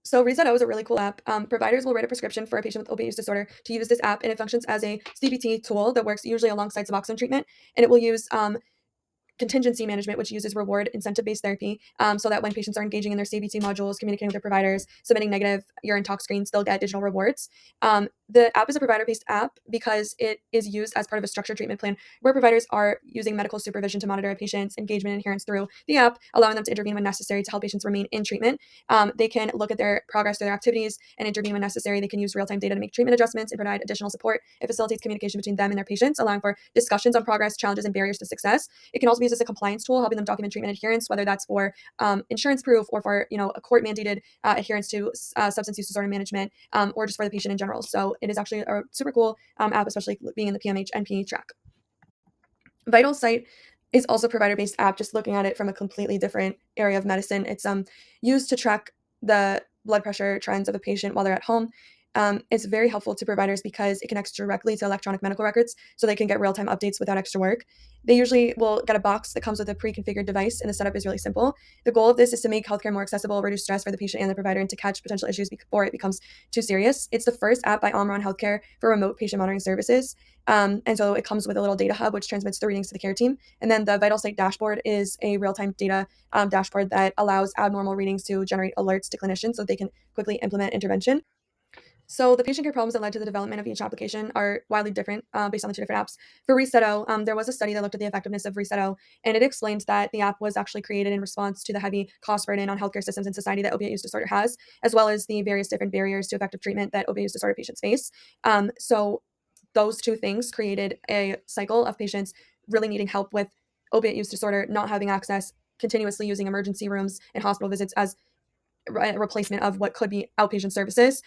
So Resetto is a really cool app. Providers will write a prescription for a patient with opiate use disorder to use this app, and it functions as a CBT tool that works usually alongside Suboxone treatment, and it will use contingency management, which uses reward incentive-based therapy, so that when patients are engaging in their CBT modules, communicating with their providers, submitting negative urine tox screens, they'll get digital rewards. The app is a provider-based app because it is used as part of a structured treatment plan where providers are using medical supervision to monitor a patient's engagement and adherence through the app, allowing them to intervene when necessary to help patients remain in treatment. They can look at their progress through their activities and intervene when necessary. They can use real-time data to make treatment adjustments and provide additional support. It facilitates communication between them and their patients, allowing for discussions on progress, challenges, and barriers to success. It can also be used as a compliance tool, helping them document treatment adherence, whether that's for insurance proof or for a court mandated adherence to substance use disorder management, or just for the patient in general. So it is actually a super cool app, especially being in the PMH NP track. Vital Sight is also a provider-based app, just looking at it from a completely different area of medicine. It's used to track the blood pressure trends of a patient while they're at home. It's very helpful to providers because it connects directly to electronic medical records, so they can get real-time updates without extra work. They usually will get a box that comes with a pre-configured device, and the setup is really simple. The goal of this is to make healthcare more accessible, reduce stress for the patient and the provider, and to catch potential issues before it becomes too serious. It's the first app by Omron Healthcare for remote patient monitoring services. And so it comes with a little data hub, which transmits the readings to the care team. And then the Vital Sight dashboard is a real-time data dashboard that allows abnormal readings to generate alerts to clinicians so they can quickly implement intervention. So the patient care problems that led to the development of each application are wildly different based on the two different apps. For Resetto, there was a study that looked at the effectiveness of Resetto, and it explained that the app was actually created in response to the heavy cost burden on healthcare systems and society that opiate use disorder has, as well as the various different barriers to effective treatment that opiate use disorder patients face. So those two things created a cycle of patients really needing help with opiate use disorder, not having access, continuously using emergency rooms and hospital visits as a replacement of what could be outpatient services,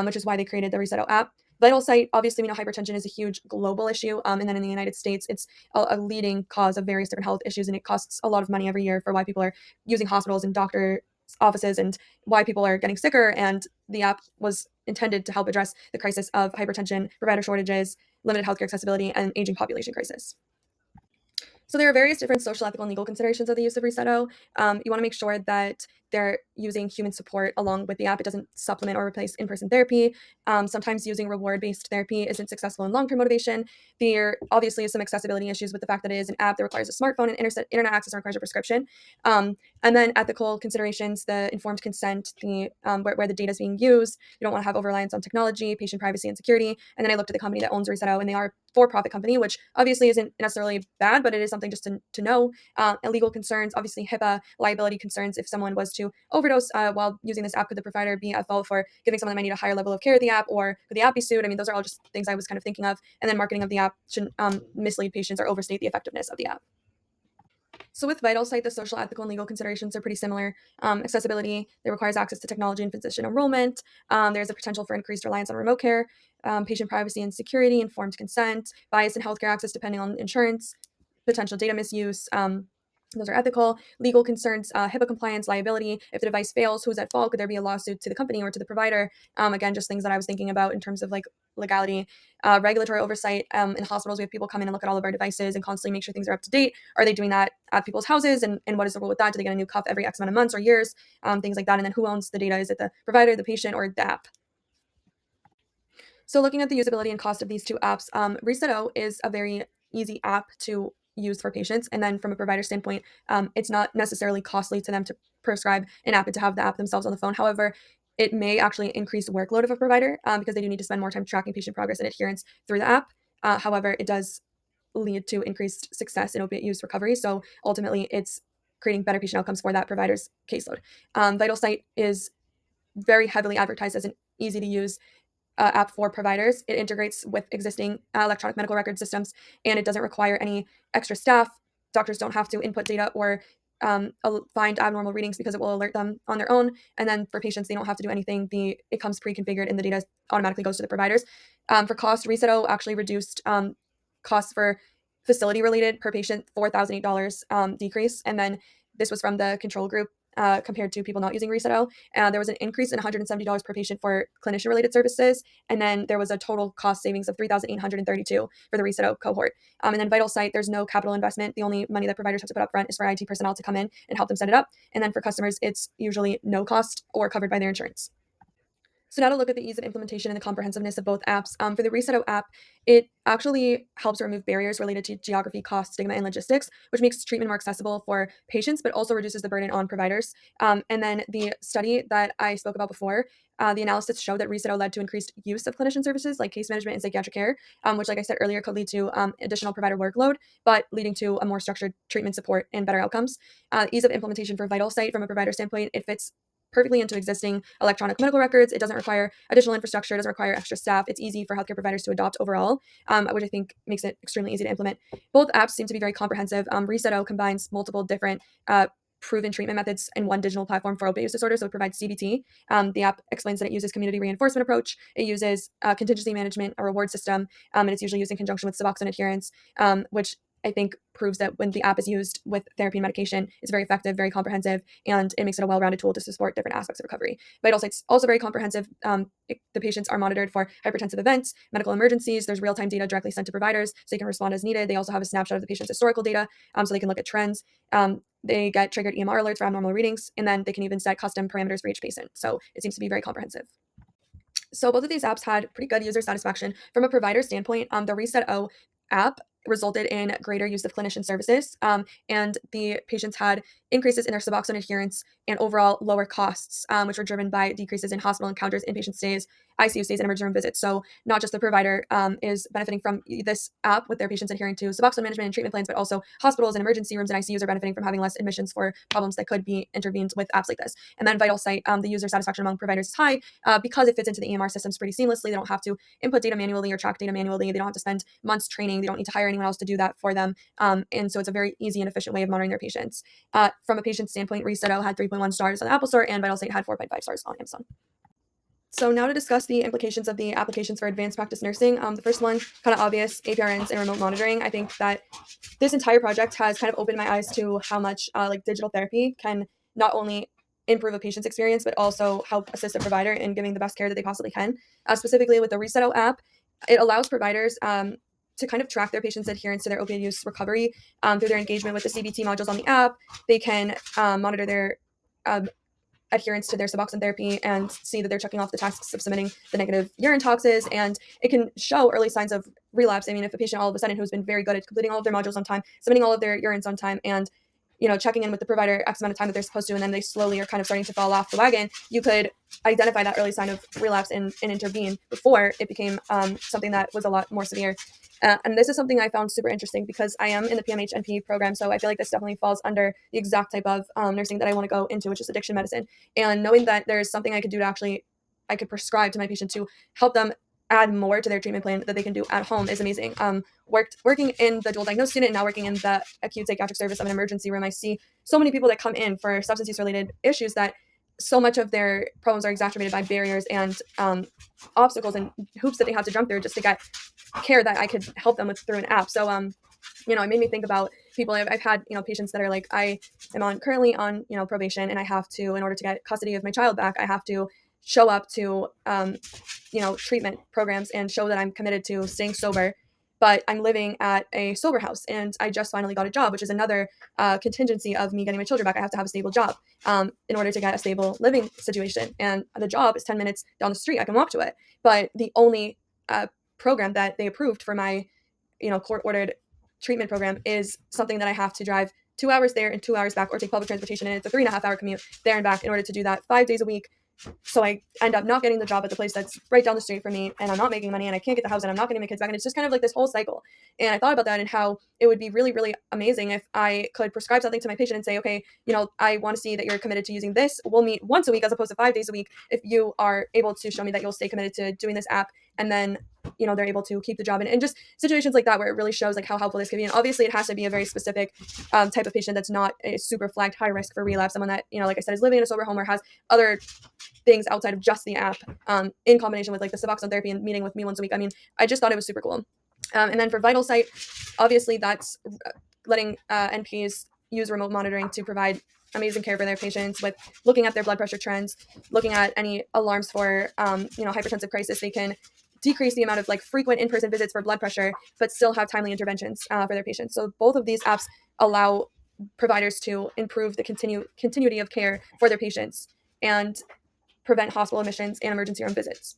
which is why they created the Resetto app. Vital Sight, obviously, we know hypertension is a huge global issue. And then in the United States, it's a leading cause of various different health issues, and it costs a lot of money every year for why people are using hospitals and doctor offices and why people are getting sicker. And the app was intended to help address the crisis of hypertension, provider shortages, limited healthcare accessibility, and aging population crisis. So there are various different social, ethical, and legal considerations of the use of Resetto. You want to make sure that they're using human support along with the app. It doesn't supplement or replace in-person therapy. Sometimes using reward-based therapy isn't successful in long-term motivation. There obviously is some accessibility issues with the fact that it is an app that requires a smartphone and internet access and requires a prescription. And then ethical considerations, the informed consent, where the data is being used. You don't want to have over-reliance on technology, patient privacy, and security. And then I looked at the company that owns Resetto, and they are a for-profit company, which obviously isn't necessarily bad, but it is something just to know. Illegal concerns, obviously HIPAA liability concerns. If someone was to overdose while using this app, could the provider be at fault for giving someone that might need a higher level of care of the app, or could the app be sued? I mean, those are all just things I was kind of thinking of. And then marketing of the app shouldn't mislead patients or overstate the effectiveness of the app. So with Vital Sight, the social, ethical, and legal considerations are pretty similar. Accessibility, it requires access to technology and physician enrollment. There's a potential for increased reliance on remote care, patient privacy and security, informed consent, bias in healthcare access depending on insurance, potential data misuse. Those are ethical, legal concerns, HIPAA compliance, liability. If the device fails, who's at fault? Could there be a lawsuit to the company or to the provider? Again, just things that I was thinking about in terms of like legality, regulatory oversight. In hospitals, we have people come in and look at all of our devices and constantly make sure things are up to date. Are they doing that at people's houses? And what is the rule with that? Do they get a new cuff every X amount of months or years? Things like that. And then who owns the data? Is it the provider, the patient, or the app? So looking at the usability and cost of these two apps, Resetto is a very easy app to use for patients. And then from a provider standpoint, it's not necessarily costly to them to prescribe an app and to have the app themselves on the phone. However, it may actually increase the workload of a provider because they do need to spend more time tracking patient progress and adherence through the app. However, it does lead to increased success in opiate use recovery. So ultimately, it's creating better patient outcomes for that provider's caseload. Vital Sight is very heavily advertised as an easy to use app for providers. It integrates with existing electronic medical record systems, and it doesn't require any extra staff. Doctors don't have to input data or find abnormal readings because it will alert them on their own. And then for patients, they don't have to do anything. It comes pre-configured, and the data automatically goes to the providers. For cost, Resetto actually reduced costs for facility-related per patient $4,008 decrease, and then this was from the control group compared to people not using Resetto. There was an increase in $170 per patient for clinician-related services, and then there was a total cost savings of $3,832 for the Resetto cohort. And then Vital Sight, there's no capital investment. The only money that providers have to put up front is for IT personnel to come in and help them set it up. And then for customers, it's usually no cost or covered by their insurance. So now to look at the ease of implementation and the comprehensiveness of both apps. For the Resetto app, it actually helps remove barriers related to geography, cost, stigma, and logistics, which makes treatment more accessible for patients, but also reduces the burden on providers. And then the study that I spoke about before, the analysis showed that Resetto led to increased use of clinician services like case management and psychiatric care, which, like I said earlier, could lead to additional provider workload, but leading to a more structured treatment support and better outcomes. Ease of implementation for Vital Site from a provider standpoint, it fits perfectly into existing electronic medical records. It doesn't require additional infrastructure, it doesn't require extra staff. It's easy for healthcare providers to adopt overall, which I think makes it extremely easy to implement. Both apps seem to be very comprehensive. Resetto combines multiple different proven treatment methods in one digital platform for opioid use disorder. So it provides CBT. The app explains that it uses community reinforcement approach. It uses contingency management, a reward system, and it's usually used in conjunction with Suboxone adherence, which I think proves that when the app is used with therapy and medication, it's very effective, very comprehensive, and it makes it a well-rounded tool to support different aspects of recovery. Vital Sight's also very comprehensive. The patients are monitored for hypertensive events, medical emergencies. There's real-time data directly sent to providers, so they can respond as needed. They also have a snapshot of the patient's historical data, so they can look at trends. They get triggered EMR alerts for abnormal readings, and then they can even set custom parameters for each patient. So it seems to be very comprehensive. So both of these apps had pretty good user satisfaction. From a provider standpoint, the Resetto app resulted in greater use of clinician services, and the patients had increases in their Suboxone adherence and overall lower costs, which were driven by decreases in hospital encounters, inpatient stays, ICU stays, and emergency room visits. So not just the provider is benefiting from this app with their patients adhering to Suboxone management and treatment plans, but also hospitals and emergency rooms and ICUs are benefiting from having less admissions for problems that could be intervened with apps like this. And then Vital Sight, the user satisfaction among providers is high because it fits into the EMR systems pretty seamlessly. They don't have to input data manually or track data manually. They don't have to spend months training. They don't need to hire anyone else to do that for them. And so it's a very easy and efficient way of monitoring their patients. From a patient standpoint, Resetto had 3.1 stars on the Apple Store, and Vital Sight had 4.5 stars on Amazon. So now to discuss the implications of the applications for advanced practice nursing. The first one, kind of obvious, APRNs and remote monitoring. I think that this entire project has kind of opened my eyes to how much like digital therapy can not only improve a patient's experience, but also help assist a provider in giving the best care that they possibly can. Specifically with the Resetto app, it allows providers to kind of track their patients' adherence to their opioid use recovery through their engagement with the CBT modules on the app. They can monitor their adherence to their Suboxone therapy and see that they're checking off the tasks of submitting the negative urine toxes, and it can show early signs of relapse. I mean, if a patient all of a sudden who's been very good at completing all of their modules on time, submitting all of their urines on time, and checking in with the provider X amount of time that they're supposed to, and then they slowly are kind of starting to fall off the wagon, you could identify that early sign of relapse and intervene before it became something that was a lot more severe. And this is something I found super interesting because I am in the PMH-NP program, so I feel like this definitely falls under the exact type of nursing that I want to go into, which is addiction medicine. And knowing that there's something I could do to actually, I could prescribe to my patient to help them add more to their treatment plan that they can do at home is amazing. Working in the dual diagnosis unit and now working in the acute psychiatric service of an emergency room, I see so many people that come in for substance use related issues that so much of their problems are exacerbated by barriers and obstacles and hoops that they have to jump through just to get care that I could help them with through an app. So it made me think about people. I've had patients that are like, I am currently on probation, and I have to, in order to get custody of my child back, I have to show up to treatment programs and show that I'm committed to staying sober. But I'm living at a sober house, and I just finally got a job, which is another contingency of me getting my children back. I have to have a stable job in order to get a stable living situation, and the job is 10 minutes down the street. I can walk to it, but the only program that they approved for my court-ordered treatment program is something that I have to drive 2 hours there and 2 hours back, or take public transportation, and it's a 3.5-hour commute there and back in order to do that 5 days a week. So I end up not getting the job at the place that's right down the street from me, and I'm not making money, and I can't get the house, and I'm not getting my kids back, and it's just kind of like this whole cycle. And I thought about that and how it would be really, really amazing if I could prescribe something to my patient and say, okay, I want to see that you're committed to using this. We'll meet once a week as opposed to 5 days a week if you are able to show me that you'll stay committed to doing this app. And then they're able to keep the job, and just situations like that where it really shows like how helpful this could be. And obviously it has to be a very specific type of patient that's not a super flagged high risk for relapse, someone that like I said is living in a sober home or has other things outside of just the app in combination with like the Suboxone therapy and meeting with me once a week. I mean, I just thought it was super cool. And then for Vital Sight, obviously that's letting NPs use remote monitoring to provide amazing care for their patients with looking at their blood pressure trends, looking at any alarms for hypertensive crisis. They can decrease the amount of like frequent in-person visits for blood pressure, but still have timely interventions for their patients. So both of these apps allow providers to improve the continuity of care for their patients and prevent hospital admissions and emergency room visits.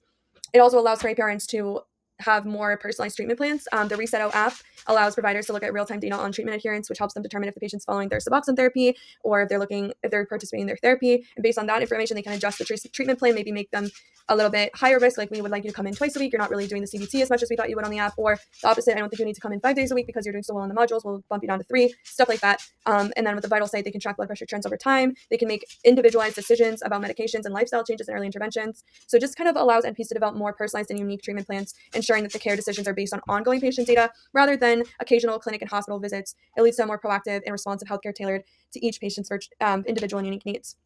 It also allows for parents to have more personalized treatment plans. The Resetto app allows providers to look at real-time data on treatment adherence, which helps them determine if the patient's following their Suboxone therapy or if they're participating in their therapy. And based on that information, they can adjust the treatment plan, maybe make them a little bit higher risk, like we would like you to come in twice a week. You're not really doing the CBT as much as we thought you would on the app, or the opposite. I don't think you need to come in 5 days a week because you're doing so well in the modules. We'll bump you down to 3, stuff like that. And then with the Vital site, they can track blood pressure trends over time. They can make individualized decisions about medications and lifestyle changes and early interventions. So it just kind of allows NPs to develop more personalized and unique treatment plans, ensuring that the care decisions are based on ongoing patient data rather than occasional clinic and hospital visits. It leads to a more proactive and responsive healthcare tailored to each patient's individual and unique needs.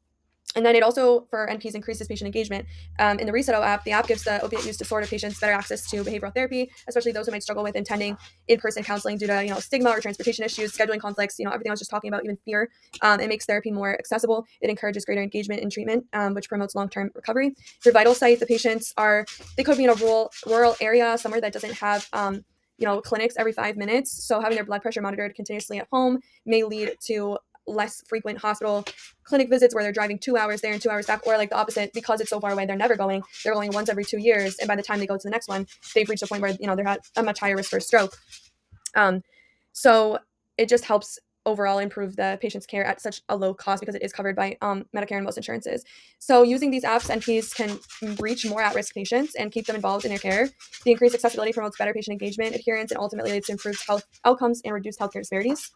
And then it also, for NPs, increases patient engagement. In the Resetto app, the app gives the opiate use disorder patients better access to behavioral therapy, especially those who might struggle with attending in-person counseling due to stigma or transportation issues, scheduling conflicts, everything I was just talking about, even fear. It makes therapy more accessible. It encourages greater engagement in treatment, which promotes long-term recovery. For Vital site, the patients they could be in a rural area, somewhere that doesn't have clinics every 5 minutes. So having their blood pressure monitored continuously at home may lead to less frequent hospital clinic visits where they're driving 2 hours there and 2 hours back, or like the opposite, because it's so far away, they're never going. They're going once every 2 years, and by the time they go to the next one, they've reached a point where they're at a much higher risk for a stroke. So it just helps overall improve the patient's care at such a low cost because it is covered by Medicare and most insurances. So using these apps, NPs can reach more at-risk patients and keep them involved in their care. The increased accessibility promotes better patient engagement, adherence, and ultimately leads to improved health outcomes and reduced healthcare disparities.